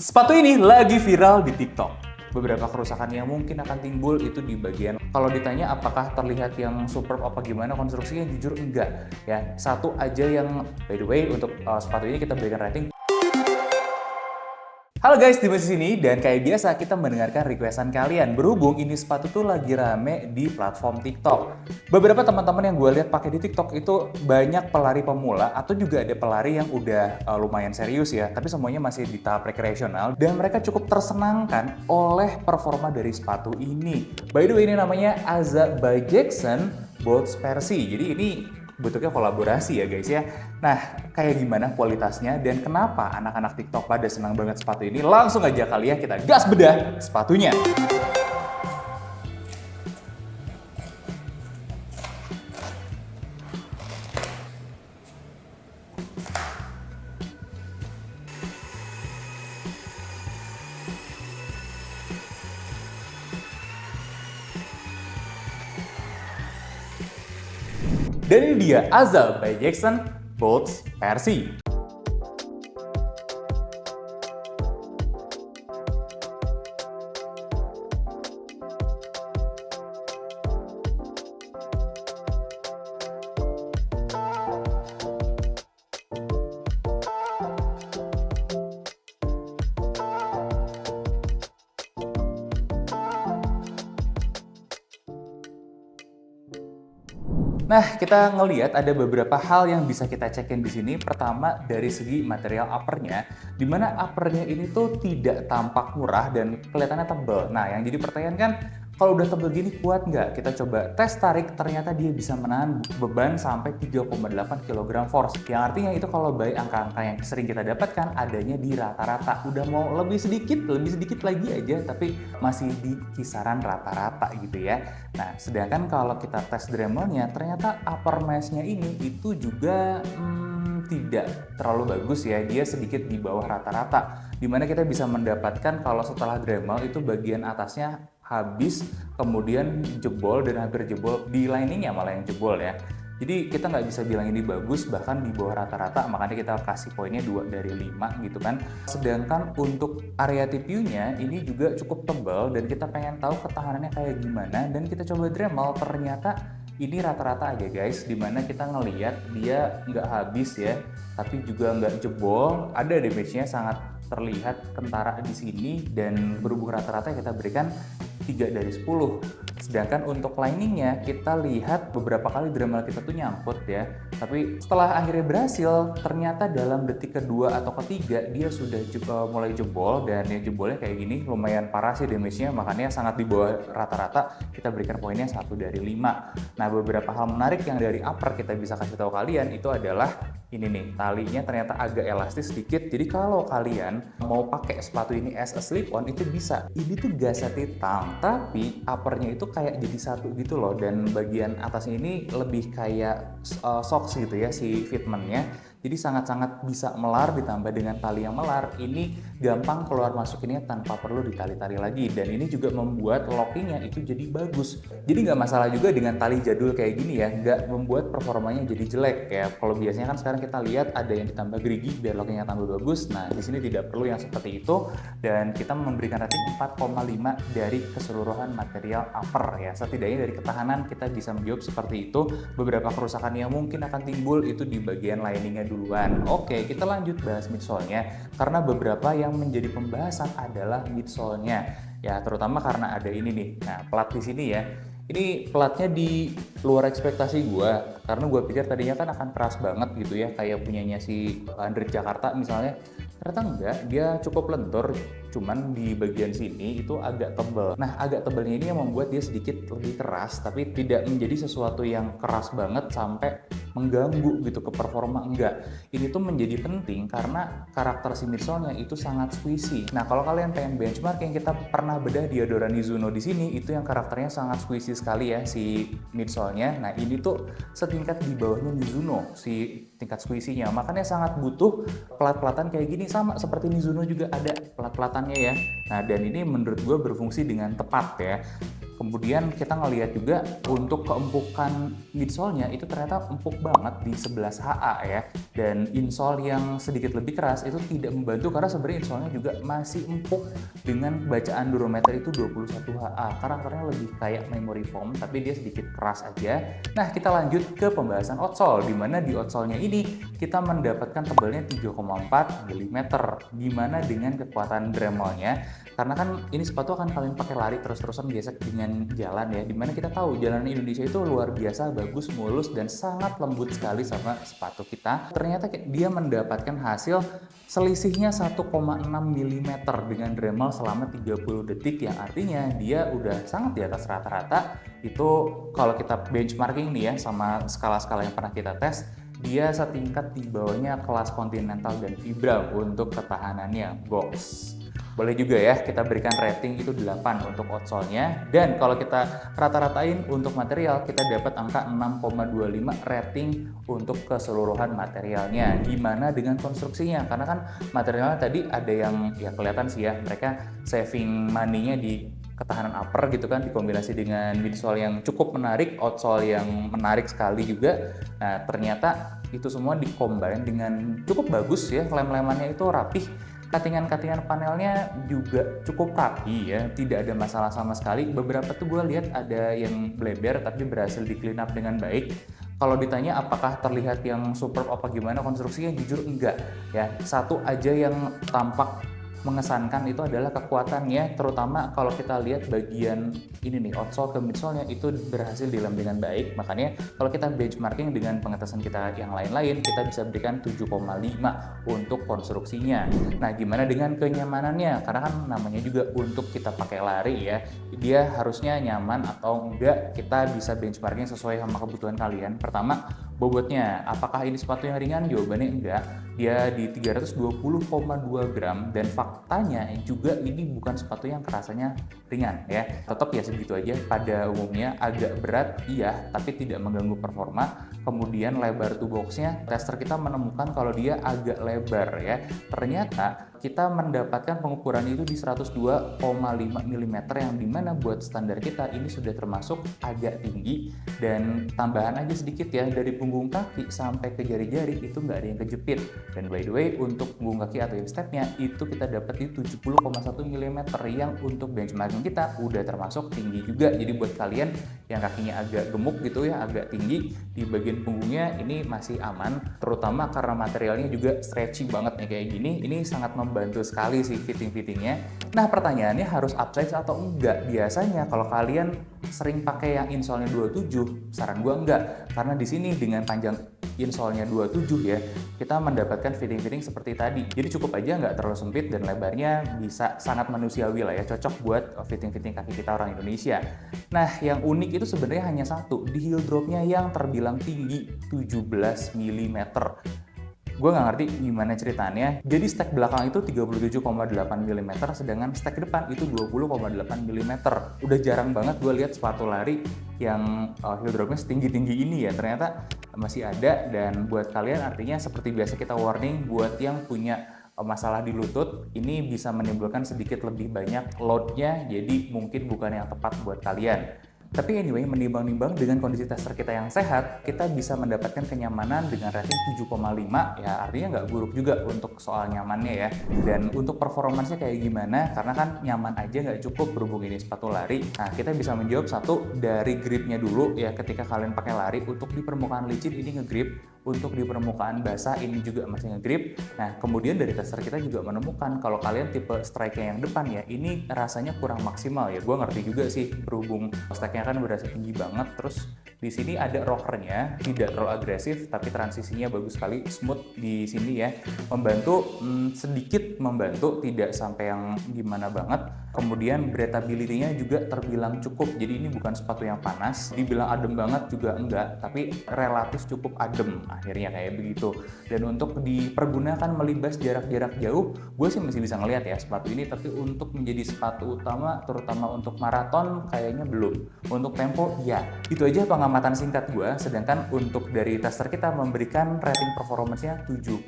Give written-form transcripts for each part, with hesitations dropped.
Sepatu ini lagi viral di TikTok. Beberapa kerusakan yang mungkin akan timbul itu di bagian, kalau ditanya apakah terlihat yang superb apa gimana konstruksinya, jujur enggak ya. Satu aja yang by the way untuk sepatu ini kita berikan rating. Halo guys, Dimas di sini dan kayak biasa kita mendengarkan requestan kalian. Berhubung ini sepatu tuh lagi rame di platform TikTok. Beberapa teman-teman yang gue lihat pakai di TikTok itu banyak pelari pemula atau juga ada pelari yang udah lumayan serius ya, tapi semuanya masih di tahap rekreasional dan mereka cukup tersenangkan oleh performa dari sepatu ini. By the way, ini namanya Aza by Jackson Boats Percy. Jadi ini bentuknya kolaborasi ya guys ya. Nah, kayak gimana kualitasnya dan kenapa anak-anak TikTok pada senang banget sepatu ini? Langsung aja kali ya kita gas bedah sepatunya. Dan ini dia Aza by Jackson Boats Percy. Nah, kita ngelihat ada beberapa hal yang bisa kita cekin di sini. Pertama, dari segi material uppernya, di mana uppernya ini tuh tidak tampak murah dan kelihatannya tebal. Nah, yang jadi pertanyaan kan, kalau udah tebal gini kuat nggak? Kita coba tes tarik, ternyata dia bisa menahan beban sampai 3,8 kg force. Yang artinya itu kalau baik angka-angka yang sering kita dapatkan adanya di rata-rata. Udah mau lebih sedikit lagi aja, tapi masih di kisaran rata-rata gitu ya. Nah, sedangkan kalau kita tes Dremelnya, ternyata upper mesh-nya ini itu juga tidak terlalu bagus ya. Dia sedikit di bawah rata-rata. Dimana kita bisa mendapatkan kalau setelah Dremel itu bagian atasnya habis, kemudian jebol dan hampir jebol, di liningnya malah yang jebol ya. Jadi kita nggak bisa bilang ini bagus, bahkan di bawah rata-rata, makanya kita kasih poinnya 2 dari 5 gitu kan. Sedangkan untuk area TPU-nya ini juga cukup tebal dan kita pengen tahu ketahanannya kayak gimana, dan kita coba Dremel, ternyata ini rata-rata aja guys, dimana kita ngelihat dia nggak habis ya, tapi juga nggak jebol, ada damage-nya sangat terlihat kentara di sini, dan berhubung rata-rata kita berikan 3 dari 10. Sedangkan untuk liningnya kita lihat beberapa kali Dremel kita tuh nyangkut ya, tapi setelah akhirnya berhasil, ternyata dalam detik kedua atau ketiga dia sudah mulai jebol, dan yang jebolnya kayak gini lumayan parah sih damage-nya, makanya sangat di bawah rata-rata, kita berikan poinnya 1 dari 5. Nah, beberapa hal menarik yang dari upper kita bisa kasih tahu kalian itu adalah ini nih, talinya ternyata agak elastis sedikit. Jadi kalau kalian mau pakai sepatu ini as a slip-on itu bisa. Ini tuh gak setitang, tapi uppernya itu kayak jadi satu gitu loh. Dan bagian atasnya ini lebih kayak socks gitu ya si fitmentnya. Jadi sangat-sangat bisa melar, ditambah dengan tali yang melar. Ini gampang keluar masukinnya tanpa perlu ditali-tali lagi. Dan ini juga membuat lockingnya itu jadi bagus. Jadi nggak masalah juga dengan tali jadul kayak gini ya. Nggak membuat performanya jadi jelek. Kayak kalau biasanya kan sekarang kita lihat ada yang ditambah gerigi biar lockingnya tambah bagus. Nah, di sini tidak perlu yang seperti itu. Dan kita memberikan rating 4,5 dari keseluruhan material upper ya. Setidaknya dari ketahanan kita bisa menjawab seperti itu. Beberapa kerusakan yang mungkin akan timbul itu di bagian liningnya duluan. Oke, kita lanjut bahas midsole-nya, karena beberapa yang menjadi pembahasan adalah midsole-nya. Ya, terutama karena ada ini nih. Nah, plat di sini ya. Ini platnya di luar ekspektasi gue, karena gue pikir tadinya kan akan keras banget gitu ya, kayak punyanya si Andre Jakarta misalnya. Ternyata enggak, dia cukup lentur, cuman di bagian sini itu agak tebal. Nah, agak tebalnya ini yang membuat dia sedikit lebih keras, tapi tidak menjadi sesuatu yang keras banget sampai mengganggu gitu ke performa, enggak. Ini tuh menjadi penting karena karakter si midsole-nya itu sangat squishy. Nah, kalau kalian pengen benchmark yang kita pernah bedah di Diadora Mizuno di sini, itu yang karakternya sangat squishy sekali ya si midsole-nya. Nah, ini tuh setingkat di bawahnya Mizuno si tingkat squishy-nya. Makanya sangat butuh plat-platan kayak gini, sama seperti Mizuno juga ada plat-platannya ya. Nah, dan ini menurut gue berfungsi dengan tepat ya. Kemudian kita ngelihat juga untuk keempukan midsole-nya itu ternyata empuk banget di 11 HA ya. Dan insole yang sedikit lebih keras itu tidak membantu karena sebenarnya insole-nya juga masih empuk dengan bacaan durometer itu 21 HA. Karakternya lebih kayak memory foam tapi dia sedikit keras aja. Nah, kita lanjut ke pembahasan outsole, di mana di outsole-nya ini kita mendapatkan tebalnya 3,4 mm. Gimana dengan kekuatan Dremel-nya? Karena kan ini sepatu akan kalian pakai lari terus-terusan biasa dengan jalan ya, dimana kita tahu jalanan Indonesia itu luar biasa bagus, mulus, dan sangat lembut sekali sama sepatu kita. Ternyata dia mendapatkan hasil selisihnya 1,6 mm dengan Dremel selama 30 detik, yang artinya dia udah sangat di atas rata-rata. Itu kalau kita benchmarking nih ya sama skala-skala yang pernah kita tes, dia setingkat di bawahnya kelas Continental dan Vibram untuk ketahanannya, box. Boleh juga ya kita berikan rating itu 8 untuk outsole-nya. Dan kalau kita rata-ratain untuk material, kita dapat angka 6,25 rating untuk keseluruhan materialnya. Gimana dengan konstruksinya? Karena kan materialnya tadi ada yang ya kelihatan sih ya, mereka saving money-nya di ketahanan upper gitu kan, dikombinasi dengan midsole yang cukup menarik, outsole yang menarik sekali juga. Nah, ternyata itu semua dikombin dengan cukup bagus ya, lem-lemannya itu rapih. Cuttingan-cuttingan panelnya juga cukup rapi ya, tidak ada masalah sama sekali. Beberapa tuh gue lihat ada yang bleber tapi berhasil di clean up dengan baik. Kalau ditanya apakah terlihat yang superb apa gimana konstruksinya, jujur enggak ya. Satu aja yang tampak mengesankan itu adalah kekuatannya, terutama kalau kita lihat bagian ini nih, outsole ke midsole-nya itu berhasil dilem dengan baik. Makanya kalau kita benchmarking dengan pengetesan kita yang lain-lain, kita bisa berikan 7,5 untuk konstruksinya. Nah, gimana dengan kenyamanannya? Karena kan namanya juga untuk kita pakai lari ya, dia harusnya nyaman atau enggak, kita bisa benchmarking sesuai sama kebutuhan kalian. Pertama, bobotnya. Apakah ini sepatu yang ringan? Jawabannya enggak. Dia di 320,2 gram, dan faktanya juga ini bukan sepatu yang kerasanya ringan ya. Tetap ya segitu aja, pada umumnya agak berat iya, tapi tidak mengganggu performa. Kemudian lebar toe box-nya, tester kita menemukan kalau dia agak lebar ya. Ternyata kita mendapatkan pengukuran itu di 102,5 mm, yang dimana buat standar kita ini sudah termasuk agak tinggi. Dan tambahan aja sedikit ya, dari punggung kaki sampai ke jari-jari itu nggak ada yang kejepit. Dan by the way, untuk punggung kaki atau instepnya itu kita dapat di 70,1 mm, yang untuk benchmarking kita udah termasuk tinggi juga. Jadi buat kalian yang kakinya agak gemuk gitu ya, agak tinggi di bagian punggungnya, ini masih aman, terutama karena materialnya juga stretchy banget nih kayak gini. Ini sangat membantu sekali sih fitting-fittingnya. Nah, pertanyaannya harus upsize atau enggak? Biasanya kalau kalian sering pakai yang insole-nya 27, saran gua enggak, karena di sini dengan panjang insole-nya 27 ya, kita mendapatkan fitting-fitting seperti tadi. Jadi cukup aja, nggak terlalu sempit, dan lebarnya bisa sangat manusiawi lah ya, cocok buat fitting-fitting kaki kita orang Indonesia. Nah, yang unik itu sebenarnya hanya satu, di heel drop-nya yang terbilang tinggi, 17 mm. Gue nggak ngerti gimana ceritanya. Jadi stack belakang itu 37,8 mm, sedangkan stack depan itu 20,8 mm. Udah jarang banget gue lihat sepatu lari yang heel dropnya setinggi-tinggi ini ya. Ternyata masih ada, dan buat kalian artinya seperti biasa kita warning buat yang punya masalah di lutut, ini bisa menimbulkan sedikit lebih banyak load-nya, jadi mungkin bukan yang tepat buat kalian. Tapi anyway, menimbang-nimbang dengan kondisi tester kita yang sehat, kita bisa mendapatkan kenyamanan dengan rating 7,5, ya artinya nggak buruk juga untuk soal nyamannya ya. Dan untuk performance-nya kayak gimana, karena kan nyaman aja nggak cukup berhubung ini sepatu lari. Nah, kita bisa menjawab satu dari gripnya dulu ya, ketika kalian pakai lari, untuk di permukaan licin ini ngegrip, untuk di permukaan basah ini juga masih ngegrip. Nah, kemudian dari tester kita juga menemukan kalau kalian tipe strike-nya yang depan ya, ini rasanya kurang maksimal ya. Gue ngerti juga sih, berhubung strike-nya kan berasa tinggi banget. Terus di sini ada rockernya, tidak terlalu agresif, tapi transisinya bagus sekali, smooth di sini ya, membantu sedikit membantu, tidak sampai yang gimana banget. Kemudian breathability-nya juga terbilang cukup, jadi ini bukan sepatu yang panas, dibilang adem banget juga enggak, tapi relatif cukup adem akhirnya kayak begitu. Dan untuk dipergunakan melibas jarak-jarak jauh, gue sih masih bisa ngelihat ya sepatu ini, tapi untuk menjadi sepatu utama terutama untuk maraton kayaknya belum. Untuk tempo ya, itu aja pengamatan pengamatan singkat gue, sedangkan untuk dari tester kita memberikan rating performance-nya 7,5.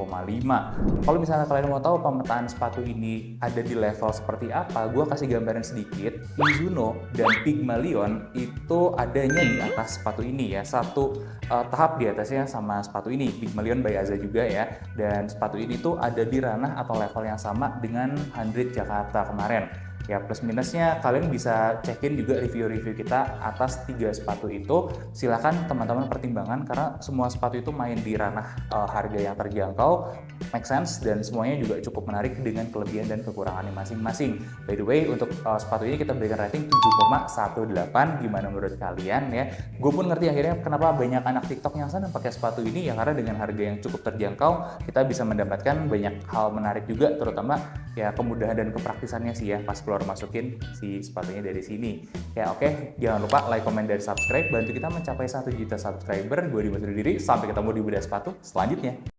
Kalau misalnya kalian mau tahu pemetaan sepatu ini ada di level seperti apa, gue kasih gambaran sedikit. Mizuno dan Pygmalion itu adanya di atas sepatu ini ya, satu tahap di atasnya sama sepatu ini, Pygmalion by Aza juga ya, dan sepatu ini tuh ada di ranah atau level yang sama dengan 100 Jakarta kemarin. Ya plus minusnya kalian bisa cekin juga review-review kita atas 3 sepatu itu. Silahkan teman-teman pertimbangkan karena semua sepatu itu main di ranah harga yang terjangkau, make sense, dan semuanya juga cukup menarik dengan kelebihan dan kekurangannya masing-masing. By the way, untuk sepatu ini kita berikan rating 7,18. Gimana menurut kalian ya? Gue pun ngerti akhirnya kenapa banyak anak TikTok yang sana pakai sepatu ini ya, karena dengan harga yang cukup terjangkau kita bisa mendapatkan banyak hal menarik juga, terutama ya kemudahan dan kepraktisannya sih ya pas keluar masukin si sepatunya dari sini. Ya oke, jangan lupa like, comment, dan subscribe, bantu kita mencapai 1 juta subscriber. Gue Dimas undur diri, sampai ketemu di bedah sepatu selanjutnya.